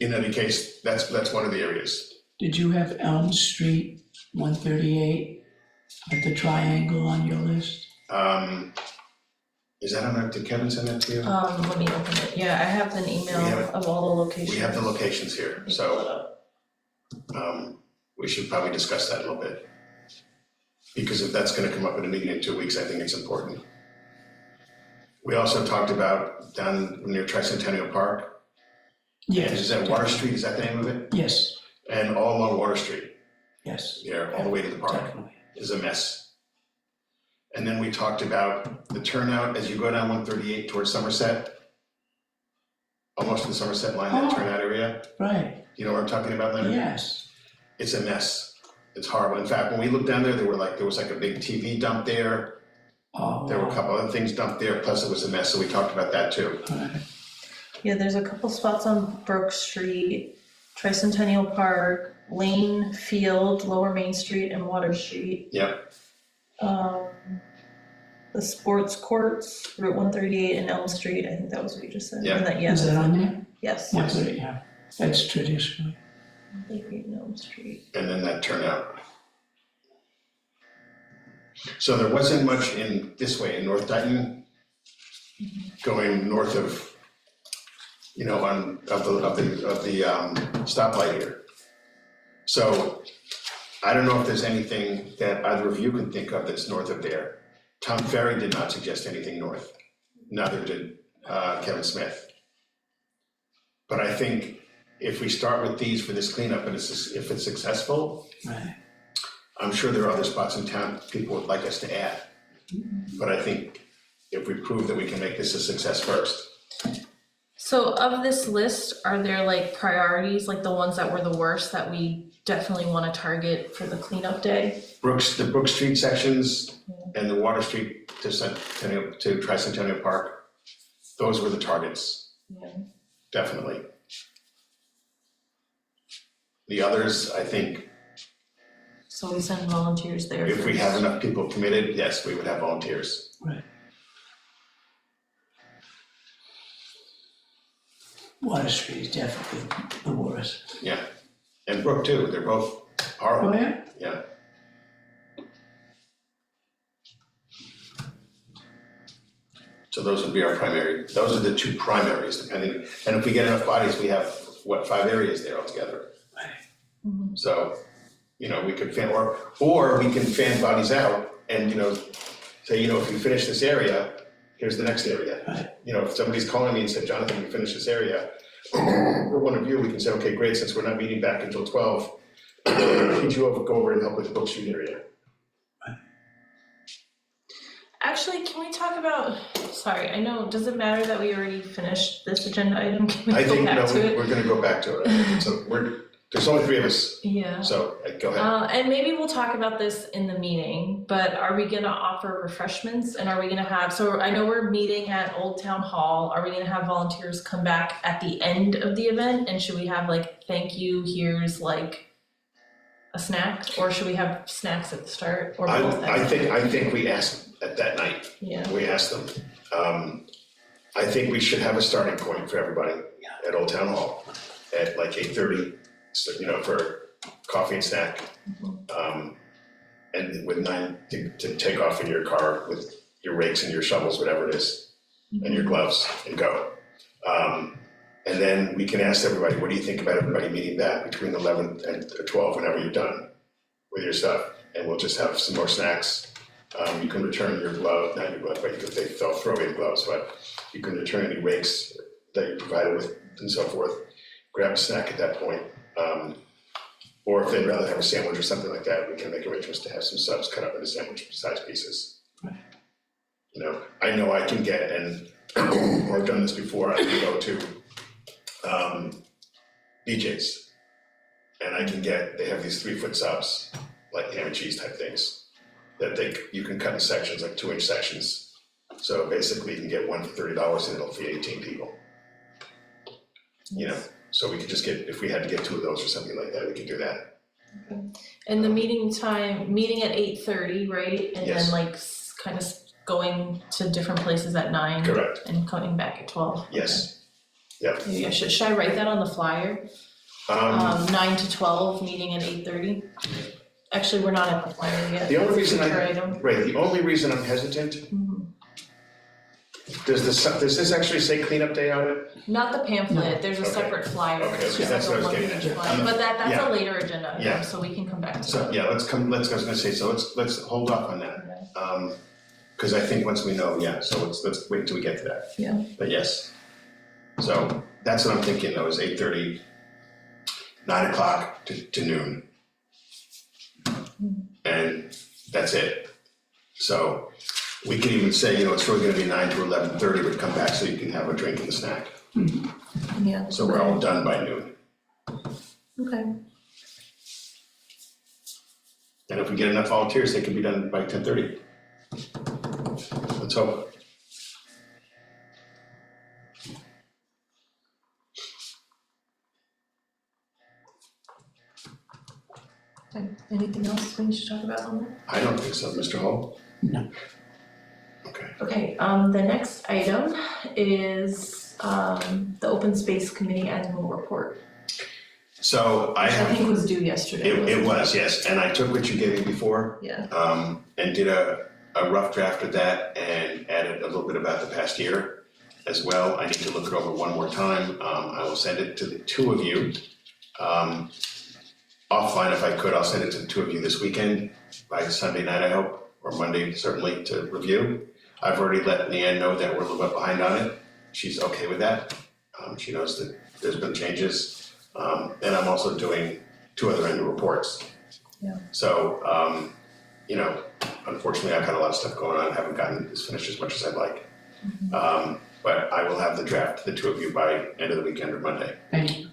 in any case, that's one of the areas. Did you have Elm Street, 138, at the triangle on your list? Is that on, did Kevin send that to you? Let me open it, yeah, I have an email We have it. of all the locations. We have the locations here, Let me pull so it up. we should probably discuss that a little bit. Because if that's gonna come up in a meeting in 2 weeks, I think it's important. We also talked about down near Tricentennial Park, Yes. is that Water Street, is that the name of it? Yes, And all along Water Street, yes, there, all the way to the park, definitely. is a mess. And then we talked about the turnout as you go down 138 towards Somerset. Almost to the Somerset line, that Oh. turnout area, Right, you know what I'm talking about, Leonard? yes. It's a mess. It's horrible. In fact, when we looked down there, there was like a big TV dump there. Oh, There were a couple other things dumped there, plus it was a mess, so we talked about that too. right. Yeah, there's a couple spots on Brook Street, Tricentennial Park, Lane Field, Lower Main Street, and Water Street. Yep, The sports courts, Route 138 and Elm Street, I think that was what you just said. Yeah. And that, Is yes, that on there? yes. 138, yeah. That's traditionally. 138 and Elm Street. and then that turnout. So there wasn't much in this way, in North Dayton, going north of, you know, of the stoplight here. So I don't know if there's anything that either of you can think of that's north of there. Tom Ferry did not suggest anything north, neither did Kevin Smith. But I think if we start with these for this cleanup and if it's successful, Right. I'm sure there are other spots in town people would like us to add. But I think if we prove that we can make this a success first. So of this list, are there like priorities, like the ones that were the worst that we definitely wanna target for the cleanup day? The Brook Street sections and the Water Street to Tricentennial Park, those were the targets, Yeah. definitely. The others, I think, So we send volunteers there If we first. have enough people committed, yes, we would have volunteers. Right. Water Street is definitely the worst. Yeah, and Brook too, they're both horrible, Oh, yeah? yeah. So those would be our primary, those are the two primaries, depending, and if we get enough bodies, we have, what, 5 areas there altogether. Right. So, you know, we could fan, or we can fan bodies out and, you know, say, you know, if you finish this area, here's the next area. Right. You know, if somebody's calling me and said, Jonathan, we finished this area, or one of you, we can say, okay, great, since we're not meeting back until 12, could you go over and help with the Brook Street area? Actually, can we talk about, sorry, I know, does it matter that we already finished this agenda item? Can I we go think, back no, to it? we're gonna go back to it, so there's only 3 of us, Yeah. so, go ahead. And maybe we'll talk about this in the meeting, but are we gonna offer refreshments and are we gonna have, so I know we're meeting at Old Town Hall, are we gonna have volunteers come back at the end of the event? And should we have like, thank you, here's like a snack, or should we have snacks at the start, or both? I think we asked at that night, Yeah, we asked them. I think we should have a starting point for everybody at Old Town Hall at like 8:30, so, you know, for coffee and snack. And with 9 to take off in your car with your rakes and your shovels, whatever it is, and your gloves, and go. And then we can ask everybody, what do you think about everybody meeting back between 11 and 12, whenever you're done with your stuff? And we'll just have some more snacks. You can return your glove, not your glove, but they'll throw away the gloves, but you can return any rakes that you provided with and so forth. Grab a snack at that point. Or if they'd rather have a sandwich or something like that, we can make arrangements to have some subs cut up into sandwich-sized pieces. You know I can get, and I've done this before, I can go to BJ's. And I can get, they have these 3-foot subs, like ham and cheese type things, that you can cut in sections, like 2-inch sections. So basically you can get one for $30 and it'll feed 18 people. You know, so we could just get, if we had to get 2 of those or something like that, we could do that. and the meeting at 8:30, right? And Yes. then like kind of going to different places at 9. Correct, And coming back at 12. yes. Maybe should I write that on the flyer? 9 to 12, meeting at 8:30. Actually, we're not at the flyer yet. The only reason Future item. the only reason I'm hesitant, Mhm. does this actually say cleanup day on it? Not the pamphlet, there's a Okay. separate flyer, Okay, it's okay, just that's like a what I was one-page getting at. flyer, but that's Yeah. a later agenda Yeah. item, so we can come back to So, that. yeah, I was gonna say, so let's hold off on that. Okay. Cause I think once we know, so let's wait until we get to that. Yeah. But yes, so that's what I'm thinking, though, is 8:30, 9 o'clock to noon. And that's it. So we could even say, you know, it's really gonna be 9 to 11:30, but come back so you can have a drink and a snack. Yeah. So we're all done by noon. Okay. And if we get enough volunteers, they can be done by 10:30. Let's hope. Okay. Anything else we need to talk about on that? I don't think so, Mr. Hall? No. Okay. Okay, the next item is, the Open Space Committee Annual Report, So I which I have, think was due yesterday. it wasn't was, yes, and I took what you gave me before, Yeah, and did a rough draft of that and added a little bit about the past year as well. I need to look it over one more time. I will send it to the 2 of you. Offline, if I could, I'll send it to the 2 of you this weekend by Sunday night, I hope, or Monday certainly, to review. I've already let Leanne know that we're a little bit behind on it. She's okay with that. She knows that there's been changes. And I'm also doing 2 other annual reports. Yeah. So, you know, unfortunately, I've had a lot of stuff going on, I haven't gotten this finished as much as I'd like. But I will have the draft, the 2 of you, by end of the weekend or Monday. Thank you.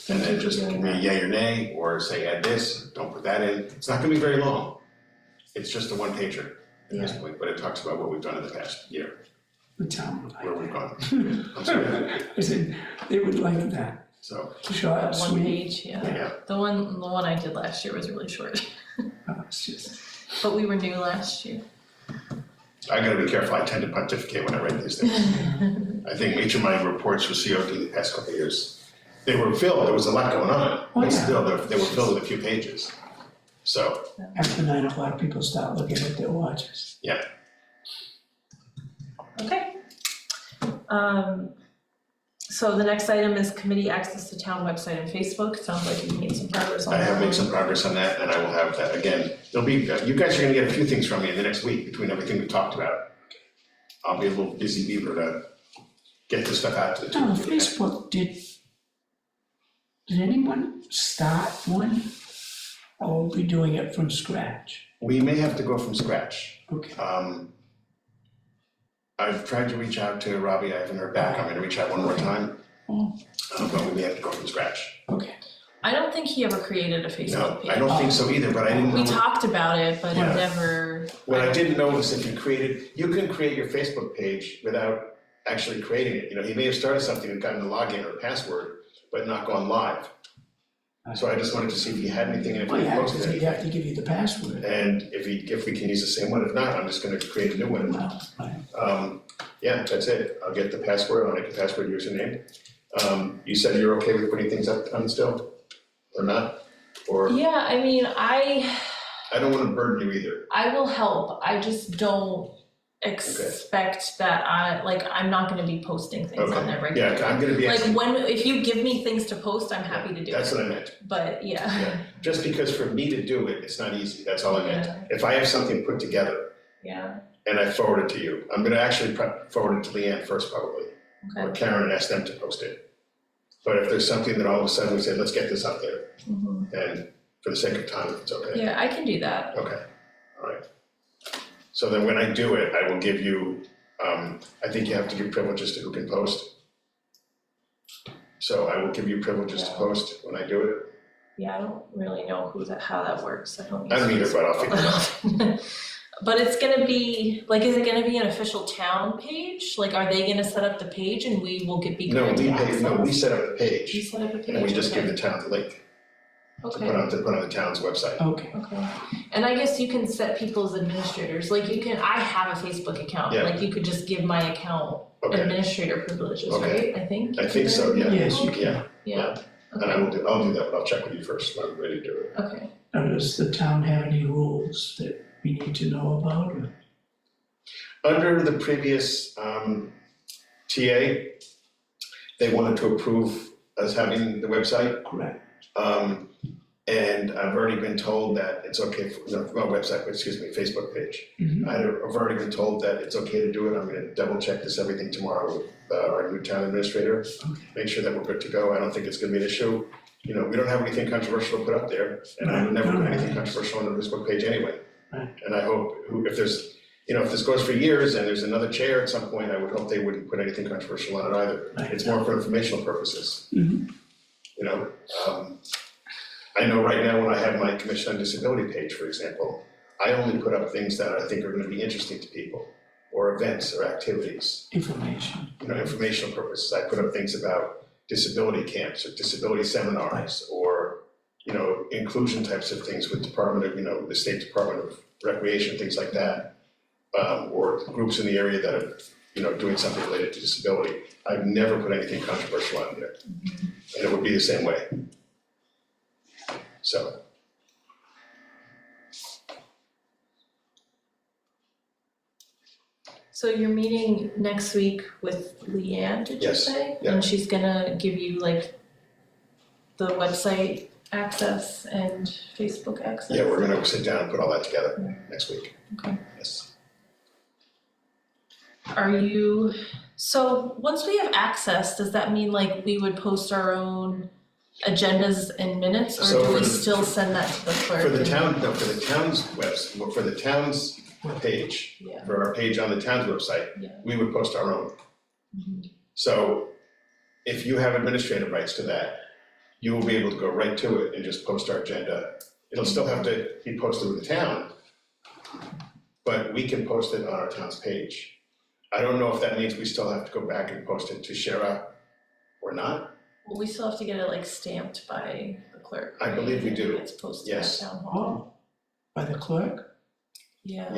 And then just give me a yay or nay, or say add this, don't put that in. It's not gonna be very long. It's just a 1-pager at this point, but it talks about what we've done in the past year, The town would like where we've that. gone. I'm sorry. I said, they would like that. So, Short, One sweet. page, yeah. yeah, The one I did last year was really short, It's just, but we were new last year. I gotta be careful, I tend to pontificate when I write these things. I think each of my reports for COD the past couple of years, they were filled, there was a lot going on, Oh, but yeah. still, they were filled with a few pages. So, after 9 o'clock, people start looking at their watches. yeah, Okay. So the next item is committee access to town website and Facebook. Sounds like you've made some progress on I that. have made one. some progress on that, and I will have that, again, there'll be, you guys are gonna get a few things from me in the next week between everything we talked about. I'll be a little busy beaver to get this stuff out to the Now, team. Facebook, did anyone start one? Or are we doing it from scratch? We may have to go from scratch. Okay, I've tried to reach out to Robbie, I haven't heard back, I'm gonna reach out one more time. Oh. But we may have to go from scratch. okay. I don't think he ever created a No, Facebook page. I don't think so either, but I didn't know. We talked about it, but Yeah. it never. What I didn't know was if you can create your Facebook page without actually creating it. You know, he may have started something and gotten a login or a password, but not gone live. So I just wanted to see if he had anything and if Well, he yeah, posted because he'd anything. have to give you the password. And if we can use the same one, if not, I'm just gonna create a new one. Well, right. Yeah, that's it. I'll get the password, I'll make a password username. You said you're okay with putting things up on still, or not? Or, Yeah, I mean, I I don't wanna burden you either. will help. I just don't expect that I'm not gonna be posting things on there Okay, regularly. yeah, I'm gonna be Like actually, if you give me things to post, I'm happy to do that's it, what I meant. but yeah. Yeah, just because for me to do it, it's not easy, that's all I meant. Yeah. If I have something put together Yeah, and I forward it to you, I'm gonna actually forward it to Leanne first probably, or okay. Karen and ask them to post it. But if there's something that all of a sudden we say, let's get this up there, Mhm. then for the sake of time, it's okay. Yeah, I can do that. Okay, all right. So then when I do it, I will give you, I think you have to give privileges to who can post. So I will give you privileges to Yeah. post when I do it. Yeah, I don't really know how that works. I don't. I don't use either, but I'll figure it out. But it's gonna be, like, is it gonna be an official town page? Like, are they gonna set up the page and we will be No, granted access? we set up a You page set up a page? and we just give Okay. the town the link to Okay, put on the town's website. Okay, okay. And I guess you can set people as administrators, like I have a Facebook account, Yeah. like you could just give my account Okay, administrator privileges, Okay. right? I think. I think so, yeah. yes, you can. Yeah, Yeah, and I'll do that, but I'll check with you first when I'm ready to do it. okay. Now, does the town have any rules that we need to know about? Or- Under the previous TA, they wanted to approve us having the website. Correct. And I've already been told that it's okay, not website, but excuse me, Facebook page. Mhm. I've already been told that it's okay to do it. I'm gonna double check this everything tomorrow with our new town administrator. Make sure that we're good to go. I don't think it's gonna be an issue. You know, we don't have anything controversial to put up there, and I would never put anything controversial on the Facebook page anyway. Right. And I hope, if there's, if this goes for years and there's another chair at some point, I would hope they wouldn't put anything controversial on it either. Right. It's more for informational purposes. Mhm. You know, I know right now when I have my Commission on Disability page, for example, I only put up things that I think are gonna be interesting to people, or events or activities, Information. informational purposes. I put up things about disability camps or disability seminars, or, inclusion types of things with the State Department of Recreation, things like that. Or groups in the area that are, doing something related to disability. I've never put anything controversial on there, and it would be the same way. So, So you're meeting next week with Leanne, did you Yes, say? yeah. And she's gonna give you like the website access and Facebook access? yeah, we're gonna sit down and put all that together next week. Okay. Yes. So once we have access, does that mean like we would post our own agendas and minutes, So or do for we the- still send that to the clerk? For the and- town, no, for the town's for the town's page, Yeah, for our page on the town's website, yeah. we would post our own. Mhm. So if you have administrative rights to that, you will be able to go right to it and just post our agenda. It'll still have to be posted with the town, but we can post it on our town's page. I don't know if that means we still have to go back and post it to Shara or not, Well, we still have to get it like stamped by the clerk. I believe we do. It's posted at Yes. town hall. Oh, by the clerk? Yeah,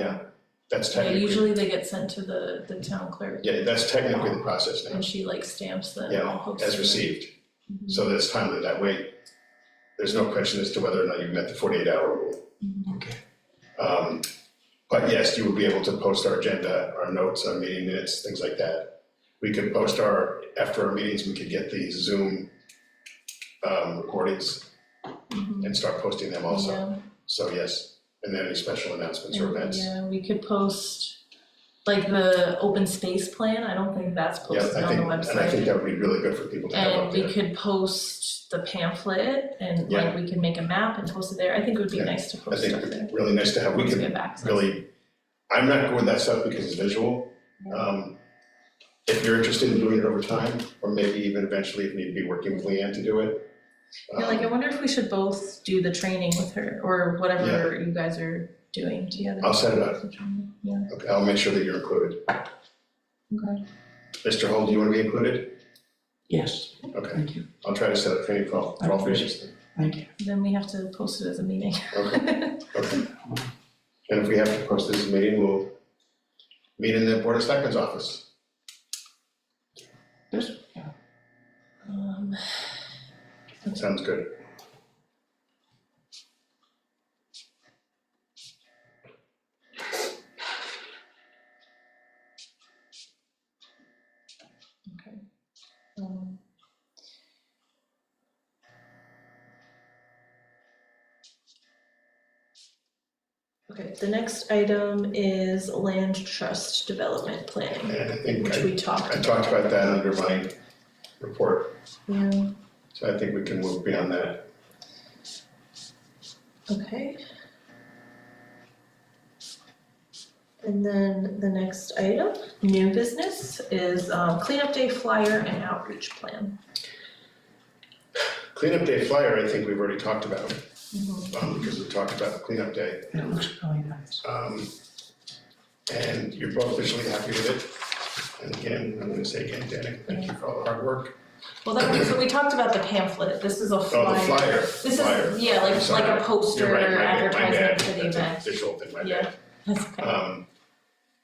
that's Yeah, technically, usually they get sent to the town clerk yeah, that's technically the process now, and she like stamps them and Yeah, posts as them. received. Mhm. So that it's timely that way. There's no question as to whether or not you've met the 48-hour rule. Mhm. Okay. But yes, you will be able to post our agenda, our notes, our meeting minutes, things like that. We could post after our meetings, we could get the Zoom recordings Mhm. and start posting them also. Yeah. So yes, and then any special announcements or And, events. yeah, we could post like the open space plan, I don't think that's Yeah, posted I on the think, and I think website. that would be really good for people to have And up we there. could post the pamphlet and Yeah. like we could make a map and post it there, I think it would be Yeah. nice to I post think stuff it'd there. be really nice to have, we Once could have access. really, I'm not good with that stuff because it's visual. If you're interested in doing it over time, or maybe even eventually if need be, working with Leanne to do it. Yeah, like I wonder if we should both do the training with her or whatever you guys are doing together. I'll set it up. Yeah, Okay, I'll make sure that you're included. okay. Mr. Hull, do you want to be included? Yes, Okay, thank you, I'll try to set up training for all three of us. thank you. Then we have to post it as a meeting. Okay, okay. And if we have to post this meeting, we'll meet in the Board of Selectmen's office. This, yeah, Um, Sounds good. Okay. Um, Okay, the next item is land trust development planning, And I think which we talked I about. talked about that under my report, Yeah, so I think we can move beyond that. okay. And then the next item, new business, is cleanup day flyer and outreach plan. Cleanup day flyer, I think we've already talked about, Mhm. because we talked about the cleanup day. it looks really nice. And you're both officially happy with it. And again, I'm gonna say again, Danica, thank you for all the hard work. Well, so we talked about the pamphlet, this is a Oh, flyer. the flyer, This flyer. is, yeah, I'm like sorry. a poster You're right, my advertisement bad. for the That's a event. visual thing, my Yeah. bad. That's okay.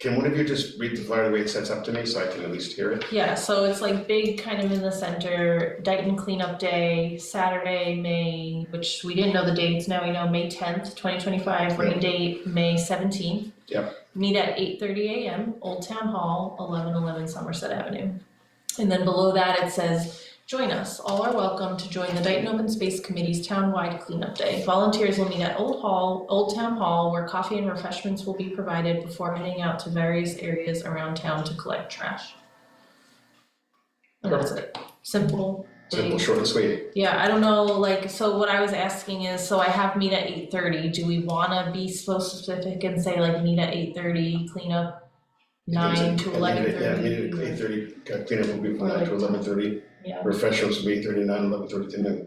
Can one of you just read the flyer the way it sets up to me, so I can at least hear it? Yeah, so it's like big kind of in the center, Dayton Cleanup Day, Saturday, May, which we didn't know the dates, now we know May 10th, 2025, rain date, May 17th. Yep. Meet at 8:30 a.m., Old Town Hall, 1111 Somerset Avenue. And then below that it says, join us, all are welcome to join the Dayton Open Space Committee's townwide cleanup day. Volunteers will meet at Old Town Hall, where coffee and refreshments will be provided before heading out to various areas around town to collect trash. And that's it, simple, Simple, big. short and sweet. Yeah, I don't know, like, so what I was asking is, so I have meet at 8:30, do we wanna be so specific and say like meet at 8:30, clean up 9 to 11:30? Yeah, meeting at 8:30, cleanup will be from 9 to 11:30, Yeah, refreshments will be 8:30 to 9, 11:30 to noon.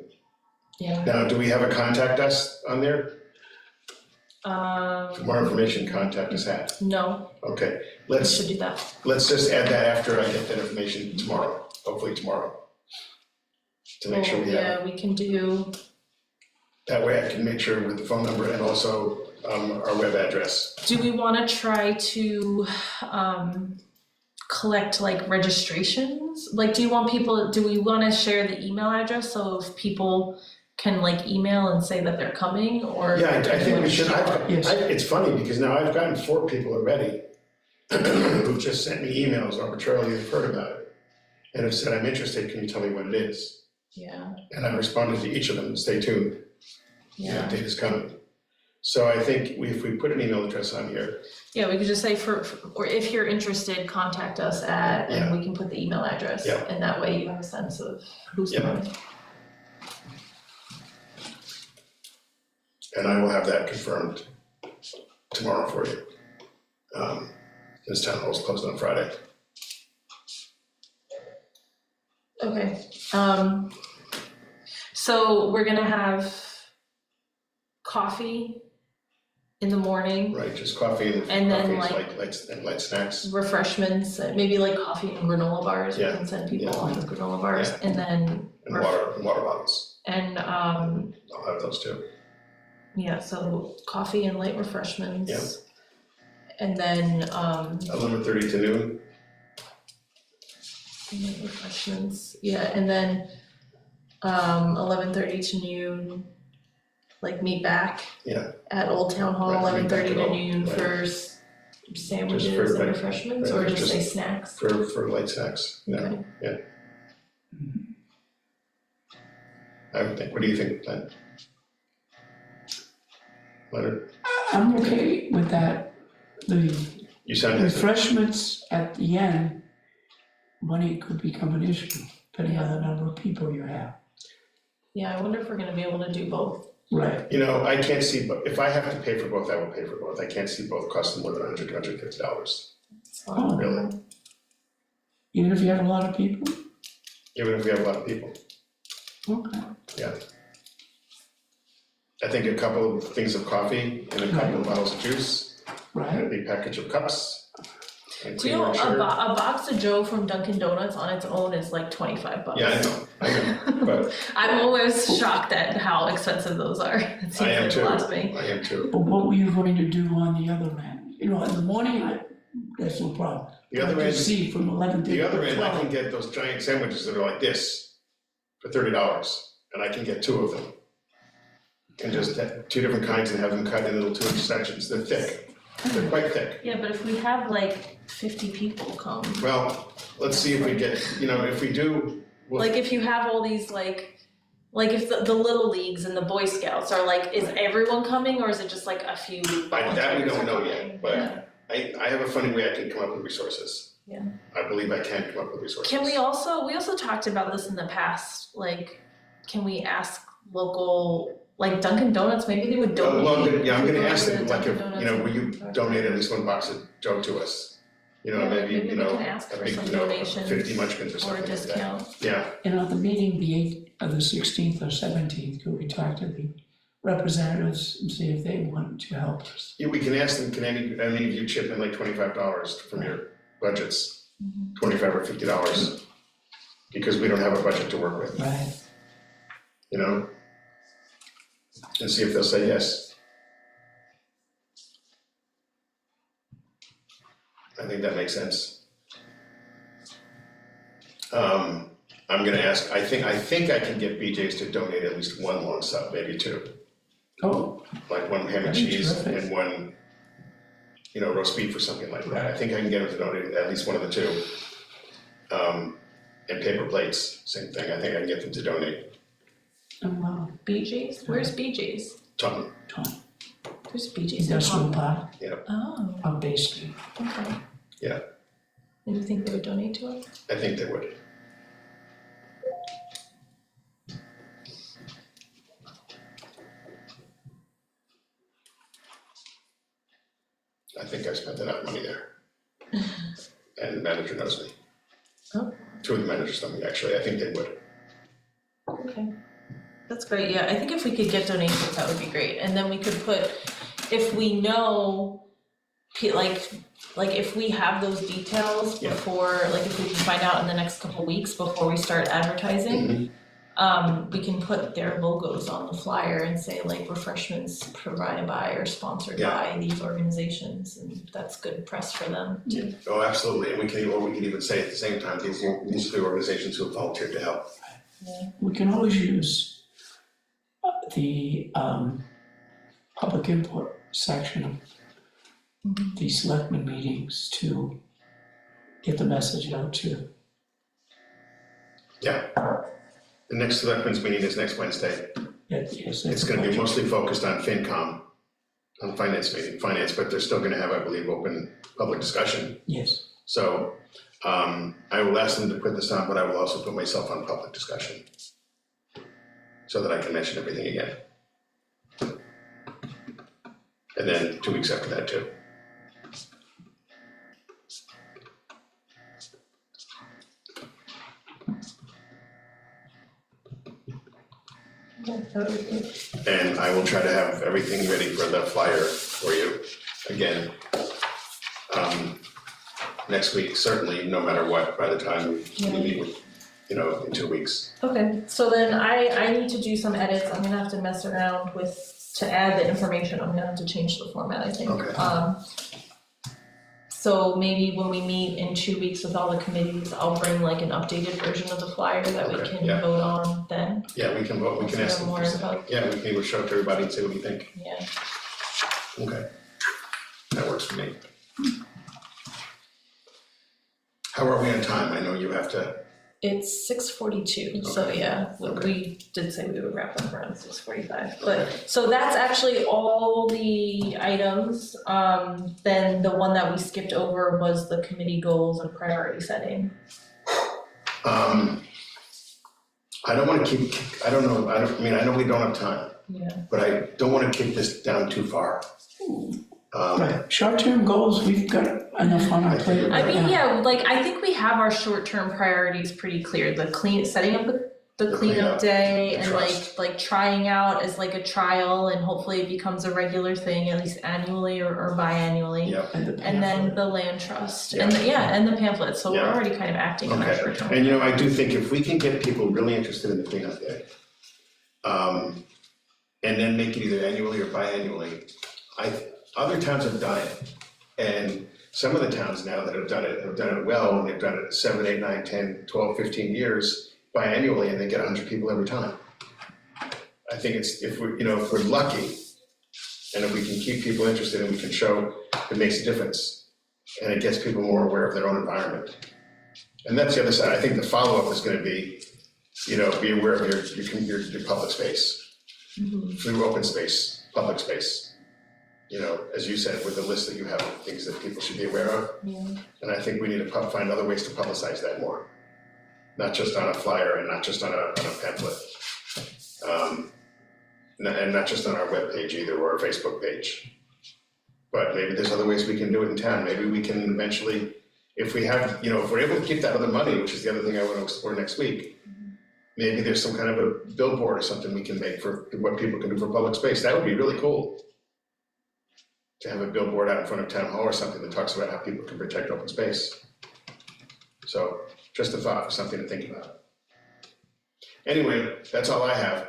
yeah, Now, do we have a contact us on there? For more information, contact us at. no, Okay, we let's should do that. just add that after I get that information tomorrow, hopefully tomorrow. To make sure we have, Yeah, we can do, that way I can make sure with the phone number and also our web address. do we wanna try to, collect like registrations? Like, do we wanna share the email address, so if people can like email and say that they're coming, or? Yeah, I think we should, Yes. it's funny because now I've gotten 4 people already who've just sent me emails arbitrarily, who've heard about it. And have said, I'm interested, can you tell me what it is? Yeah, And I've responded to each of them, stay tuned, the yeah, update is coming. So I think if we put an email address on here, yeah, we could just say or if you're interested, contact us at, and we can put the email address. Yeah. And that way you have a sense of who's Yeah. coming. and I will have that confirmed tomorrow for you. Since town hall's closed on Friday. Okay, so we're gonna have coffee in the morning, Right, just coffee and And then, coffee and light snacks. refreshments, maybe like coffee and granola bars, we Yeah, can send people yeah. off with granola bars, Yeah. and then, And water bottles. and, I'll have those too. yeah, so coffee and light refreshments. Yeah. And then, 11:30 to noon. light refreshments, yeah, and then, 11:30 to noon, like meet back. Yeah. At Old Town Hall, Right, meet back 11:30 at to Old, noon right. for sandwiches and like- refreshments, right, or just just say snacks? For light snacks, yeah, Okay. yeah. I would think, what do you think, Len? Leonard, I'm okay with that. The you sound hesitant. refreshments at the end, money could become an issue, depending on the number of people you have. Yeah, I wonder if we're gonna be able to do both. Right. You know, I can't see, but if I have to pay for both, I will pay for both. I can't see both costing more than $150, Oh, really, even if you have a lot of people? even if we have a lot of people. Okay. I think a couple of things of coffee and a couple of bottles of juice, Right. and a big package of cups. And Do you know, creamer, a box of Joe from Dunkin' Donuts on its own is like $25. Yeah, I know, but I'm always shocked at how expensive those are. It seems I am like too, a lot to me. I am too. But what were you going to do on the other end? You know, in the morning, that's no problem. The other I end, can see from 11 to the other end, I 12. can get those giant sandwiches that are like this for $30, and I can get 2 of them. And just have 2 different kinds and have them cut in little 2-inch sections. They're thick, they're quite thick. Yeah, but if we have like 50 people come, Well, let's see if we get, if we do, we'll, like if you have all these like if the little leagues and the Boy Scouts are like, is everyone coming or is it just like a few that we don't know volunteers are yet, coming? but Yeah. I have a funny way I can come up with resources. Yeah. I believe I can come up with resources. Can we also talked about this in the past, like, can we ask local, like Dunkin' Donuts, maybe they would donate? Well, I'm gonna people ask to them, like, Dunkin' if, Donuts will you and- donate at least 1 box of Joe to us? Yeah, Maybe, we can ask a for big, some 50 donations munchkins or or a something like that. discount. Yeah, And on the meeting, the 8th, or the 16th or 17th, could we talk to the representatives and see if they want to help us? yeah, we can ask them, can any of you chip in like $25 from your budgets? $25 or $50, because we don't have a budget to work with, Right. And see if they'll say yes. I think that makes sense. I'm gonna ask, I think I can get BJ's to donate at least 1 long sub, maybe 2. Oh, Like 1 ham and That'd be cheese terrific. and 1, roast beef or something like that. I think I can get them to donate at least 1 of the 2. And paper plates, same thing, I think I can get them to donate. oh, wow. BJ's? Where's BJ's? Tom, Tom, There's BJ's in Industrial Taunton. Park Oh, on Bay Street. okay. Yeah. And you think they would donate to it? I think they would. I think I spent enough money there. And the manager knows me. Oh. 2 of the managers know me, actually, I think they would. Okay, that's great, yeah, I think if we could get donations, that would be great, and then we could put, if we know, like if we have those details Yeah. before, like if we can find out in the next couple weeks before we start advertising, we can put their logos on the flyer and say like refreshments provided by or sponsored Yeah. by these organizations, and that's good press for them too. Oh, absolutely, and we can even say at the same time, these are the organizations who have volunteered to help. We can always use the public input section of the selectmen meetings to get the message out to. Yeah. The next selectmen's meeting is next Wednesday. Yes, It's gonna be mostly focused on FinCom, on finance, but they're still gonna have, I believe, open public discussion. Yes, So, I will ask them to put this on, but I will also put myself on public discussion. So that I can mention everything again. And then 2 weeks after that too. Okay, that would be good. And I will try to have everything ready for the flyer for you again. Next week, certainly, no matter what, by the time we meet with, in 2 weeks. Okay, so then I need to do some edits, I'm gonna have to mess around to add the information, I'm gonna have to change the format, I think. Okay. So maybe when we meet in 2 weeks with all the committees, I'll bring like an updated version of the flyer that we Okay, can yeah. vote on then. Yeah, we can vote, we can ask them. More info. Yeah, we can show it to everybody and say what you think. Yeah, Okay. That works for me. How are we on time? I know you have to, it's 6:42, so yeah, we did say we would wrap up around 6:45. But, so that's actually all the items. Then the one that we skipped over was the committee goals and priority setting. I don't wanna keep, I know we don't have time, Yeah. but I don't wanna kick this down too far. Right, short-term goals, we've got enough on our plate I right mean, now. yeah, like, I think we have our short-term priorities pretty clear, setting up the The cleanup cleanup, day the and trust. like trying out as like a trial and hopefully it becomes a regular thing, at least annually or biannually. Yep, And then the land trust, Yeah. and and the pamphlet, so we're Yeah. already kind of acting on our okay. short-term. And I do think if we can get people really interested in the cleanup day, and then make it either annually or biannually, other towns have done it. And some of the towns now that have done it well, and they've done it 7, 8, 9, 10, 12, 15 years biannually, and they get 100 people every time. I think it's, if we're lucky, and if we can keep people interested and we can show it makes a difference, and it gets people more aware of their own environment. And that's the other side. I think the follow-up is gonna be, be aware of your public space, through open space, public space. As you said, with the list that you have of things that people should be aware of. Yeah. And I think we need to find other ways to publicize that more. Not just on a flyer and not just on a pamphlet. And not just on our webpage either, or our Facebook page. But maybe there's other ways we can do it in town. Maybe we can eventually, if we have, if we're able to keep that other money, which is the other thing I want to explore next week, maybe there's some kind of a billboard or something we can make for what people can do for public space. That would be really cool. To have a billboard out in front of town hall or something that talks about how people can protect open space. So, just a thought, something to think about. Anyway, that's all I have.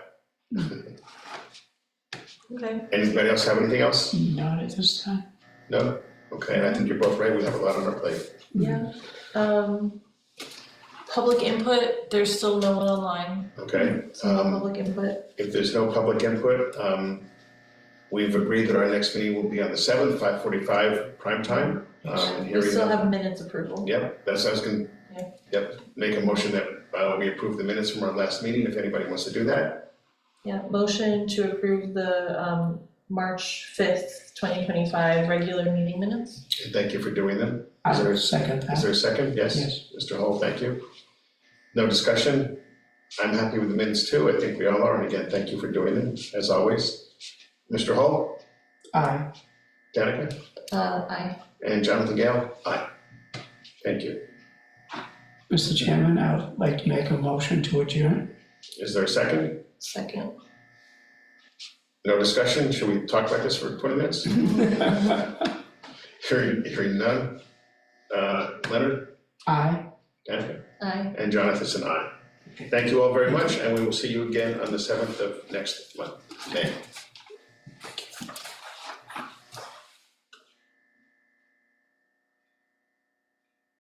Okay, Anybody else have anything else? Not at this time. No? Okay, and I think you're both right, we have a lot on our plate. yeah. Public input, there's still no one online, Okay, so no public input. if there's no public input, we've agreed that our next meeting will be on the 7th, 5:45 prime time. We Hearing still none. have minutes approval. Yep, that's, I was gonna, Yeah. make a motion that we approve the minutes from our last meeting, if anybody wants to do that. Yeah, motion to approve the March 5th, 2025 regular meeting minutes. And thank you for doing them. I Is there- would second Is that. there a second? Yes. Yes. Mr. Hull, thank you. No discussion? I'm happy with the minutes too, I think we all are, and again, thank you for doing them, as always. Mr. Hull, Aye. Danica, Aye. and Jonathan Gale, aye. Thank you. Mr. Chairman, I would like to make a motion to adjourn. Is there a second? Second. No discussion? Should we talk about this for 20 minutes? Hearing none. Leonard, Aye. Danica, Aye. and Jonathan's an aye. Thank you all very much, and we will see you again on the 7th of next month, May.